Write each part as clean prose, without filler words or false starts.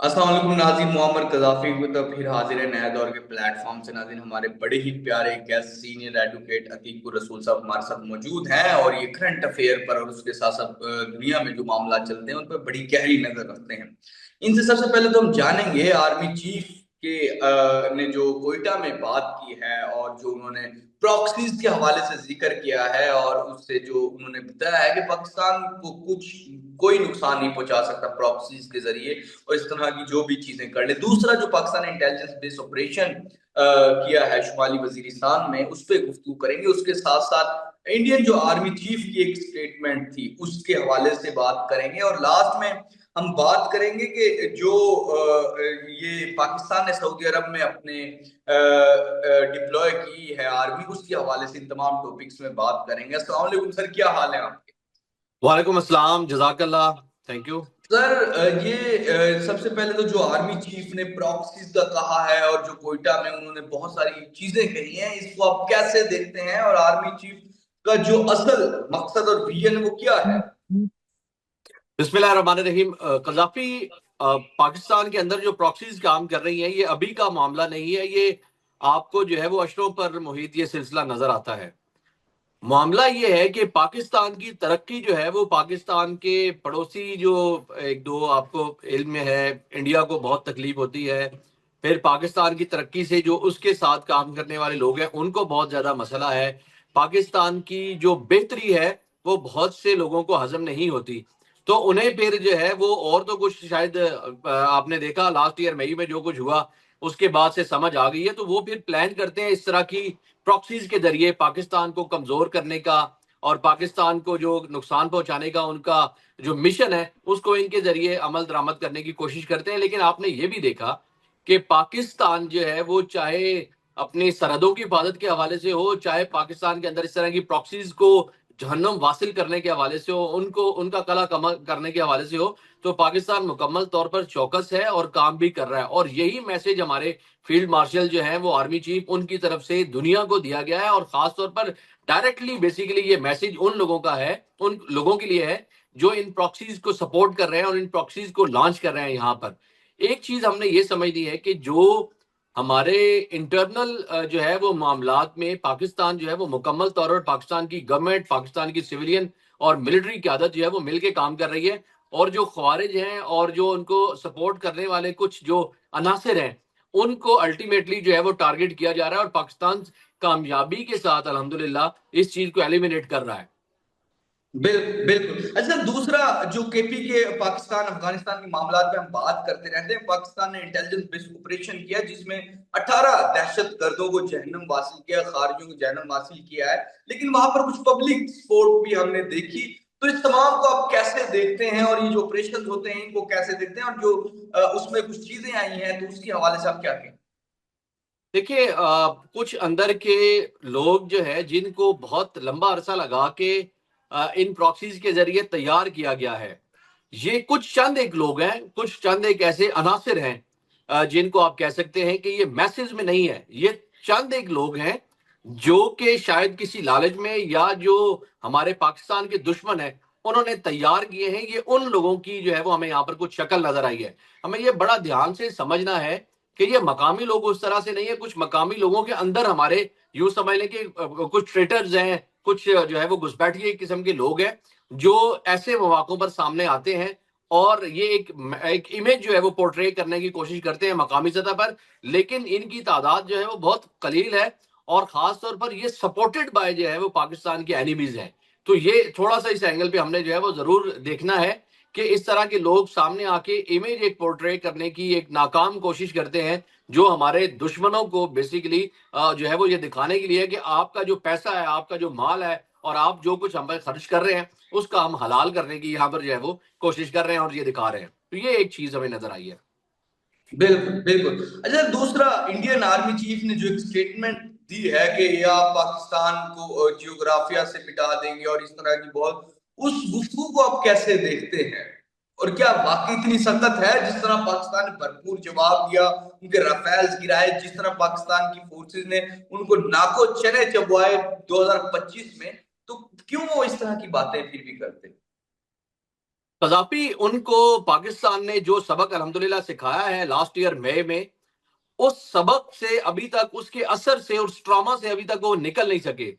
अस्सलाम वालेकुम नाज़रीन, मुअम्मर कज़ाफ़ी को तो फिर हाजिर है नए दौर के प्लेटफॉर्म से। नाज़रीन, हमारे बड़े ही प्यारे गेस्ट सीनियर एडवोकेट अतीकुर रसूल साहब हमारे साथ मौजूद हैं और ये करंट अफेयर पर और उसके साथ साथ दुनिया में जो मामला चलते हैं उन पर बड़ी गहरी नजर रखते हैं। इनसे सबसे पहले तो हम जानेंगे आर्मी चीफ के ने जो कोयटा में बात की है और जो उन्होंने प्रॉक्सीज के हवाले से जिक्र किया है और उससे जो उन्होंने बताया है कि पाकिस्तान को कोई नुकसान नहीं पहुंचा सकता प्रॉक्सीज के जरिए और इस तरह की जो भी चीजें कर ले। दूसरा, जो पाकिस्तान ने इंटेलिजेंस बेस्ड ऑपरेशन किया है शुमाली वजीरिस्तान में, उस पर गुफ्तगू करेंगे। उसके साथ साथ इंडियन जो आर्मी चीफ की एक स्टेटमेंट थी उसके हवाले से बात करेंगे और लास्ट में हम बात करेंगे कि जो ये पाकिस्तान ने सऊदी अरब में अपने डिप्लॉय की है आर्मी, उसके हवाले से इन तमाम टॉपिक्स में बात करेंगे। अस्सलाम वालेकुम सर, क्या हाल है आपके? वालेकुम अस्सलाम, जज़ाकल्लाह। Thank you. सर, सबसे पहले तो जो आर्मी चीफ ने प्रॉक्सीज का कहा है और जो कोयटा में उन्होंने बहुत सारी चीजें कही हैं, इसको आप कैसे देखते हैं और आर्मी चीफ का जो असल मकसद और विजन वो क्या है? बिस्मिल्लाहिर्रहमानिर्रहीम। कज़ाफी पाकिस्तान के अंदर जो प्रॉक्सीज काम कर रही हैं, ये अभी का मामला नहीं है। ये आपको जो है वो अशरों पर मुहित ये सिलसिला नजर आता है। मामला ये है कि पाकिस्तान की तरक्की जो है वो पाकिस्तान के पड़ोसी जो एक दो आपको इल्म में है, इंडिया को बहुत तकलीफ होती है। फिर पाकिस्तान की तरक्की से जो उसके साथ काम करने वाले लोग हैं उनको बहुत ज्यादा मसला है। पाकिस्तान की जो बेहतरी है वो बहुत से लोगों को हजम नहीं होती। तो उन्हें फिर जो है वो और तो कुछ शायद आपने देखा लास्ट ईयर मई में जो कुछ हुआ उसके बाद से समझ आ गई है, तो वो फिर प्लान करते हैं इस तरह की प्रॉक्सीज के जरिए पाकिस्तान को कमजोर करने का और पाकिस्तान को जो नुकसान पहुंचाने का उनका जो मिशन है उसको इनके जरिए अमल दरामद करने की कोशिश करते हैं। लेकिन आपने ये भी देखा कि पाकिस्तान जो है वो चाहे अपनी सरहदों की हिफाजत के हवाले से हो, चाहे पाकिस्तान के अंदर इस तरह की प्रॉक्सीज को जहन्नुम वासिल करने के हवाले से हो, उनको उनका कला कमल करने के हवाले से हो, तो पाकिस्तान मुकम्मल तौर पर चौकस है और काम भी कर रहा है। और यही मैसेज हमारे फील्ड मार्शल जो है वो आर्मी चीफ उनकी तरफ से दुनिया को दिया गया है और खास तौर पर डायरेक्टली बेसिकली ये मैसेज उन लोगों का है, उन लोगों के लिए है जो इन प्रॉक्सीज को सपोर्ट कर रहे हैं और इन प्रॉक्सीज को लॉन्च कर रहे हैं। यहाँ पर एक चीज हमने ये समझनी है कि जो हमारे इंटरनल जो है वो मामलात में पाकिस्तान जो है वो मुकम्मल तौर पर पाकिस्तान की गवर्नमेंट, पाकिस्तान की सिविलियन और मिलिट्री क्यादत जो है वो मिलकर काम कर रही है। और जो ख्वारिज हैं और जो उनको सपोर्ट करने वाले कुछ जो अनासिर हैं उनको अल्टीमेटली जो है वो टारगेट किया जा रहा है और पाकिस्तान कामयाबी के साथ अल्हम्दुलिल्लाह इस चीज को एलिमिनेट कर रहा है। बिल्कुल। अच्छा, दूसरा, जो केपी के पाकिस्तान अफगानिस्तान के मामलात में हम बात करते रहते हैं, पाकिस्तान ने इंटेलिजेंस बेस्ड ऑपरेशन किया जिसमें 18 दहशत गर्दों को जहन्नम वासिल किया, खारिजियों को जहन्नम वासिल किया है। लेकिन वहां पर कुछ पब्लिक सपोर्ट भी हमने देखी। तो इस तमाम को आप कैसे देखते हैं और ये जो ऑपरेशन होते हैं इनको कैसे देखते हैं और जो उसमें कुछ चीजें आई हैं तो उसके हवाले से आप क्या कहें? देखिए, कुछ अंदर के लोग जो है जिनको बहुत लंबा अरसा लगा के इन प्रॉक्सीज के जरिए तैयार किया गया है, ये कुछ चंद एक लोग हैं, कुछ चंद एक ऐसे अनासिर हैं जिनको आप कह सकते हैं कि ये मैसेज में नहीं है। ये चंद एक लोग हैं जो कि शायद किसी लालच में या जो हमारे पाकिस्तान के दुश्मन है उन्होंने तैयार किए हैं। ये उन लोगों की जो है वो हमें यहाँ पर कुछ शक्ल नजर आई है। हमें ये बड़ा ध्यान से समझना है कि ये मकामी लोग उस तरह से नहीं है। कुछ मकामी लोगों के अंदर हमारे यूं समझ लें कि कुछ ट्रेटर्स हैं, कुछ जो है वो घुसपैठिए किस्म के लोग हैं जो ऐसे मौकों पर सामने आते हैं और ये एक इमेज जो है वो पोर्ट्रे करने की कोशिश करते हैं मकामी सतह पर। लेकिन इनकी तादाद जो है वो बहुत कलील है और खास तौर पर ये सपोर्टेड बाय जो है वो पाकिस्तान के एनिमीज हैं। तो ये थोड़ा सा इस एंगल पे हमने जो है वो जरूर देखना है कि इस तरह के लोग सामने आके इमेज एक पोर्ट्रे करने की एक नाकाम कोशिश करते हैं जो हमारे दुश्मनों को बेसिकली जो है वो ये दिखाने के लिए कि आपका जो पैसा है, आपका जो माल है और आप जो कुछ हम पर खर्च कर रहे हैं उसका हम हलाल करने की यहाँ पर जो है वो कोशिश कर रहे हैं और ये दिखा रहे हैं। तो ये एक चीज हमें नजर आई है। बिल्कुल बिल्कुल। अच्छा, दूसरा, इंडियन आर्मी चीफ ने जो एक स्टेटमेंट दी है कि ये आप पाकिस्तान को जियोग्राफिया से मिटा देंगे और इस तरह की बहुत, उस गुफ्तगू को आप कैसे देखते हैं और क्या वाकई इतनी सख्त है? जिस तरह पाकिस्तान ने भरपूर जवाब दिया, उनके राफेल्स गिराए, जिस तरह पाकिस्तान की फोर्सेस ने उनको नाको चने चबवाए 2025 में, तो क्यों वो इस तरह की बातें फिर भी करते हैं? कजाफी उनको पाकिस्तान ने जो सबक अल्हम्दुलिल्लाह सिखाया है लास्ट ईयर मई में, उस सबक से अभी तक, उसके असर से, उस ट्रॉमा से अभी तक वो निकल नहीं सके।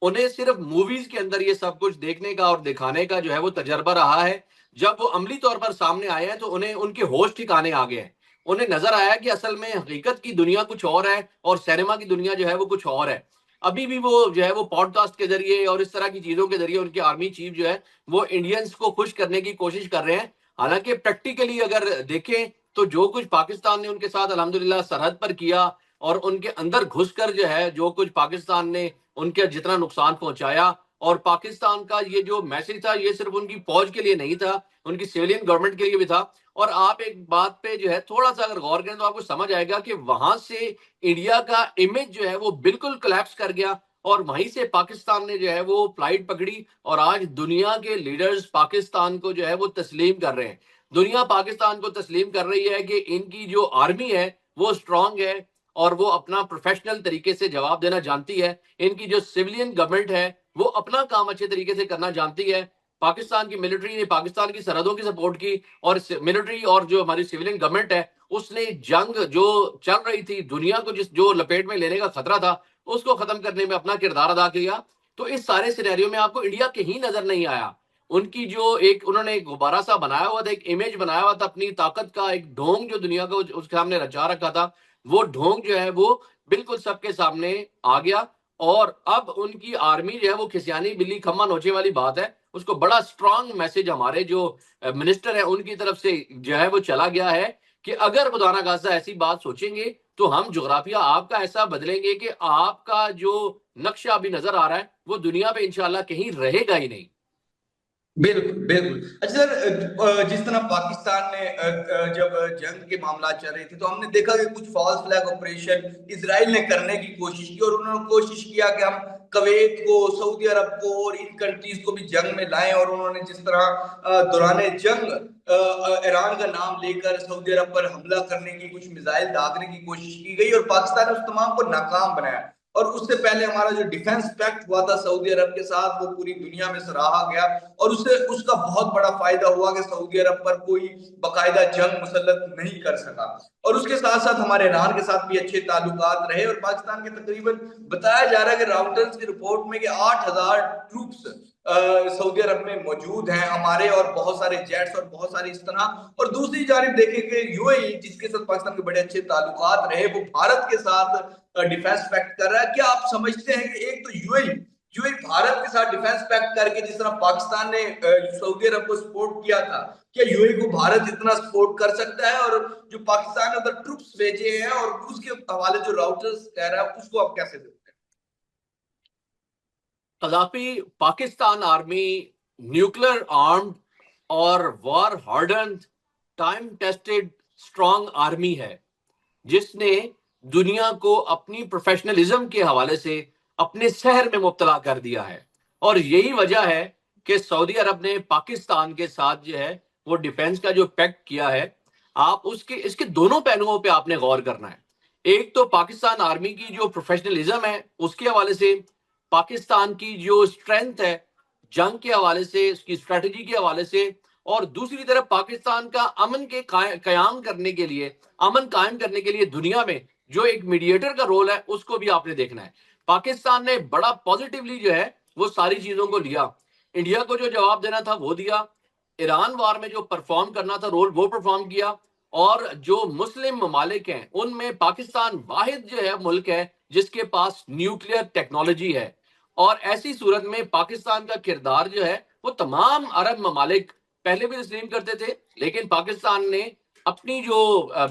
उन्हें सिर्फ मूवीज के अंदर ये सब कुछ देखने का और दिखाने का जो है वो तजर्बा रहा है। जब वो अमली तौर पर सामने आए हैं तो उन्हें उनके होश ठिकाने आ गए हैं। उन्हें नजर आया कि असल में हकीकत की दुनिया कुछ और है और सिनेमा की दुनिया जो है वो कुछ और है। अभी भी वो जो है वो पॉडकास्ट के जरिए और इस तरह की चीजों के जरिए उनके आर्मी चीफ जो है वो इंडियंस को खुश करने की कोशिश कर रहे हैं। हालांकि प्रैक्टिकली अगर देखें तो जो कुछ पाकिस्तान ने उनके साथ अल्हम्दुलिल्लाह सरहद पर किया और उनके अंदर घुसकर जो है जो कुछ पाकिस्तान ने उनके जितना नुकसान पहुंचाया, और पाकिस्तान का ये जो मैसेज था ये सिर्फ उनकी फौज के लिए नहीं था, उनकी सिविलियन गवर्नमेंट के लिए भी था। और आप एक बात पे जो है थोड़ा सा अगर गौर करें तो आपको समझ आएगा कि वहां से इंडिया का इमेज जो है वो बिल्कुल कोलैप्स कर गया, और वहीं से पाकिस्तान ने जो है वो फ्लाइट पकड़ी और आज दुनिया के लीडर्स पाकिस्तान को जो है वो तस्लीम कर रहे हैं। दुनिया पाकिस्तान को तस्लीम कर रही है कि इनकी जो आर्मी है वो स्ट्रांग है और वो अपना प्रोफेशनल तरीके से जवाब देना जानती है। इनकी जो सिविलियन गवर्नमेंट है वो अपना काम अच्छे तरीके से करना जानती है। पाकिस्तान की मिलिट्री ने पाकिस्तान की सरहदों की सपोर्ट की, और मिलिट्री और जो हमारी सिविलियन गवर्नमेंट है उसने जंग जो चल रही थी, दुनिया को जिस जो लपेट में लेने का खतरा था, उसको खत्म करने में अपना किरदार अदा किया। तो इस सारे सिनेरियो में आपको इंडिया कहीं नजर नहीं आया। उनकी जो एक उन्होंने एक गुब्बारा सा बनाया हुआ था, एक इमेज बनाया हुआ था अपनी ताकत का, एक ढोंग जो दुनिया को उसके सामने रचा रखा था, वो ढोंग जो है वो बिल्कुल सबके सामने आ गया। और अब उनकी आर्मी जो है वो खिसियानी बिल्ली खम्मा नोचे वाली बात है, उसको बड़ा स्ट्रांग मैसेज हमारे जो मिनिस्टर है उनकी तरफ से जो है वो चला गया है कि अगर खुदा खास्ता ऐसी बात सोचेंगे तो हम जोग्राफिया आपका ऐसा बदलेंगे कि आपका जो नक्शा अभी नजर आ रहा है वो दुनिया पे इंशाल्लाह कहीं रहेगा ही नहीं। बिल्कुल बिल्कुल। अच्छा सर, जिस तरह पाकिस्तान ने जब जंग के मामला चल रहे थे तो हमने देखा कि कुछ फॉल्स फ्लैग ऑपरेशन इसराइल ने करने की कोशिश की, और उन्होंने कोशिश किया कि हम कवेत को, सऊदी अरब को और इन कंट्रीज को भी जंग में लाएं। और उन्होंने जिस तरह दौरान जंग ईरान का नाम लेकर सऊदी अरब पर हमला करने की, कुछ मिसाइल दागने की कोशिश की गई, और पाकिस्तान ने उस तमाम को नाकाम बनाया। और उससे पहले हमारा जो डिफेंस पैक्ट हुआ था सऊदी अरब के साथ, वो पूरी दुनिया में सराहा गया, और उससे उसका बहुत बड़ा फायदा हुआ कि सऊदी अरब पर कोई बकायदा जंग मुसल्लत नहीं कर सका। और उसके साथ साथ हमारे ईरान के साथ भी अच्छे ताल्लुकात रहे। और पाकिस्तान के तकरीबन बताया जा रहा है कि राउटर्स की रिपोर्ट में कि 8,000 ट्रूप्स सऊदी अरब में मौजूद हैं हमारे, और बहुत सारे जेट्स और बहुत सारी इस तरह। और दूसरी जानिब देखें कि यूएई, जिसके साथ पाकिस्तान के बड़े अच्छे ताल्लुकात रहे, वो भारत के साथ डिफेंस पैक्ट कर रहा है। क्या आप समझते हैं कि एक तो यूएई यूएई भारत के साथ डिफेंस पैक्ट करके, जिस तरह पाकिस्तान ने सऊदी अरब को सपोर्ट किया था, क्या यूएई को भारत इतना सपोर्ट कर सकता है? और जो पाकिस्तान ने उधर ट्रुप्स भेजे हैं और उसके हवाले जो राउटर्स कह रहा है, उसको आप कैसे देखते हैं? Gaddafi Pakistan army nuclear armed और war harden, time tested, strong army है जिसने दुनिया को अपनी प्रोफेशनलिज्म के हवाले से अपने शहर में मुब्तला कर दिया है। और यही वजह है कि सऊदी अरब ने पाकिस्तान के साथ जो है वो डिफेंस का जो पैक्ट किया है, आप उसके इसके दोनों पहलुओं पे आपने गौर करना है। एक तो पाकिस्तान आर्मी की जो प्रोफेशनलिज्म है उसके हवाले से, पाकिस्तान की जो स्ट्रेंथ है जंग के हवाले से, उसकी स्ट्रेटजी के हवाले से, और दूसरी तरफ पाकिस्तान का अमन के कयाम करने के लिए, अमन कायम करने के लिए दुनिया में जो एक मीडिएटर का रोल है उसको भी आपने देखना है। पाकिस्तान ने बड़ा पॉजिटिवली जो है वो सारी चीजों को लिया, इंडिया को जो जवाब देना था वो दिया, ईरान वार में जो परफॉर्म करना था रोल वो परफॉर्म किया। और जो मुस्लिम ममालिक हैं उनमें पाकिस्तान वाहिद जो है मुल्क है जिसके पास न्यूक्लियर टेक्नोलॉजी है। और ऐसी सूरत में पाकिस्तान का किरदार जो है वो तमाम अरब ममालिक पहले भी तस्लीम करते थे, लेकिन पाकिस्तान ने अपनी जो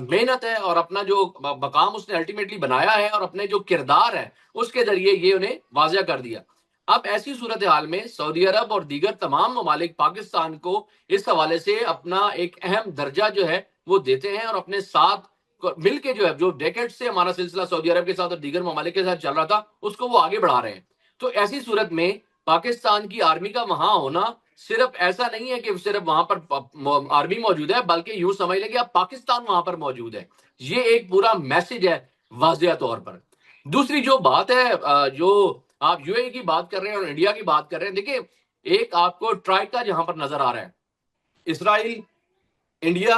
मेहनत है और अपना जो मकाम उसने अल्टीमेटली बनाया है और अपने जो किरदार है उसके जरिए ये उन्हें वाजिया कर दिया। अब ऐसी सूरत हाल में सऊदी अरब और दीगर तमाम ममालिक पाकिस्तान को इस हवाले से अपना एक अहम दर्जा जो है वो देते हैं, और अपने साथ मिलके जो है जो डेकेड से हमारा सिलसिला सऊदी अरब के साथ और दीगर ममालिक के साथ चल रहा था उसको वो आगे बढ़ा रहे हैं। तो ऐसी सूरत में पाकिस्तान की आर्मी का वहां होना सिर्फ ऐसा नहीं है कि सिर्फ वहां पर आर्मी मौजूद है, बल्कि यूं समझ लें कि अब पाकिस्तान वहां पर मौजूद है। ये एक पूरा मैसेज है वाजिया तौर पर। दूसरी जो बात है, जो आप यूएई की बात कर रहे हैं और इंडिया की बात कर रहे हैं, देखिए एक आपको ट्राइका जहां पर नजर आ रहा है, इसराइल, इंडिया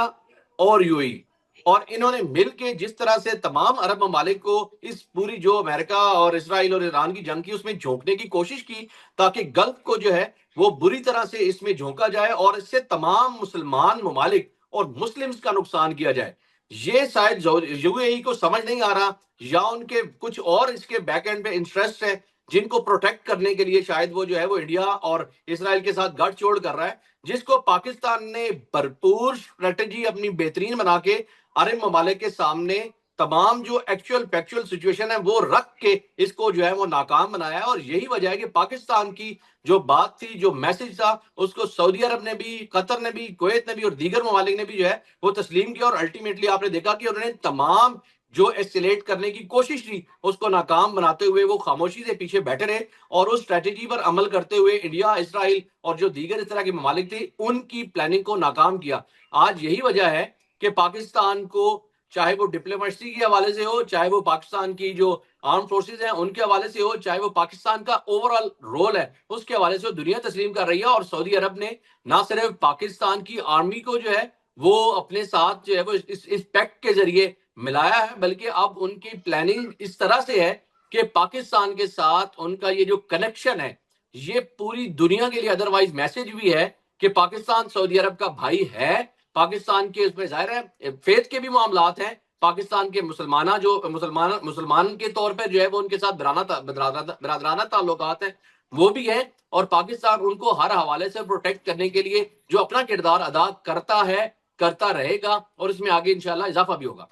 और यूएई, और इन्होंने मिलकर जिस तरह से तमाम अरब ममालिक को इस पूरी जो अमेरिका और इसराइल और ईरान की जंग की उसमें झोंकने की कोशिश की, ताकि गल्फ को जो है वो बुरी तरह से इसमें झोंका जाए और इससे तमाम मुसलमान ममालिक और मुस्लिम्स का नुकसान किया जाए। ये शायद यूएई को समझ नहीं आ रहा, या उनके कुछ और इसके बैक एंड पे इंटरेस्ट है जिनको प्रोटेक्ट करने के लिए शायद वो जो है वो इंडिया और इसराइल के साथ गठजोड़ कर रहा है, जिसको पाकिस्तान ने भरपूर स्ट्रेटजी अपनी बेहतरीन बना के अरब ममालिक के सामने तमाम जो एक्चुअल फैक्चुअल सिचुएशन है वो रख के इसको जो है वो नाकाम बनाया है। और यही वजह है कि पाकिस्तान की जो बात थी, जो मैसेज था, उसको सऊदी अरब ने भी, कतर ने भी, कुवैत ने भी और दीगर ममालिक ने भी जो है वो तस्लीम किया। और अल्टीमेटली आपने देखा कि उन्होंने तमाम जो एस्केलेट करने की कोशिश थी उसको नाकाम बनाते हुए वो खामोशी से पीछे बैठे रहे, और उस स्ट्रेटेजी पर अमल करते हुए इंडिया, इसराइल और जो दीगर इस तरह के ममालिक थे उनकी प्लानिंग को नाकाम किया। आज यही वजह है कि पाकिस्तान को, चाहे वो डिप्लोमेसी के हवाले से हो, चाहे वो पाकिस्तान की जो आर्म फोर्सेज हैं उनके हवाले से हो, चाहे वो पाकिस्तान का ओवरऑल रोल है उसके हवाले से, दुनिया तस्लीम कर रही है। और सऊदी अरब ने ना सिर्फ पाकिस्तान की आर्मी को जो है वो अपने साथ जो है वो इस पैक्ट के जरिए मिलाया है, बल्कि अब उनकी प्लानिंग इस तरह से है कि पाकिस्तान के साथ उनका ये जो कनेक्शन है ये पूरी दुनिया के लिए अदरवाइज मैसेज भी है कि पाकिस्तान सऊदी अरब का भाई है। पाकिस्तान के उसमें जाहिर है फेथ के भी मामलात हैं, पाकिस्तान के मुसलमान के तौर पर जो है वो उनके साथ बरादराना ताल्लुकात हैं वो भी है, और पाकिस्तान उनको हर हवाले से प्रोटेक्ट करने के लिए जो अपना किरदार अदा करता है, करता रहेगा, और इसमें आगे इंशाल्लाह इजाफा भी होगा।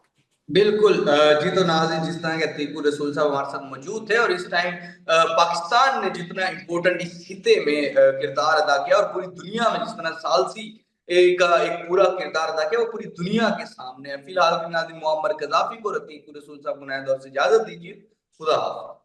बिल्कुल जी। तो नाज़रीन, जिस तरह के अतीकुर रसूल साहब हमारे साथ मौजूद थे, और इस टाइम पाकिस्तान ने जितना इम्पोर्टेंट इस खिते में किरदार अदा किया, और पूरी दुनिया में जिस तरह सालसी एक पूरा किरदार अदा किया, वो पूरी दुनिया के सामने है। फिलहाल नाज़रीन, मुअम्मर कज़ाफ़ी को अतीकुर रसूल साहब को नए दौर से इजाजत दीजिए। खुदा हाफ़िज़।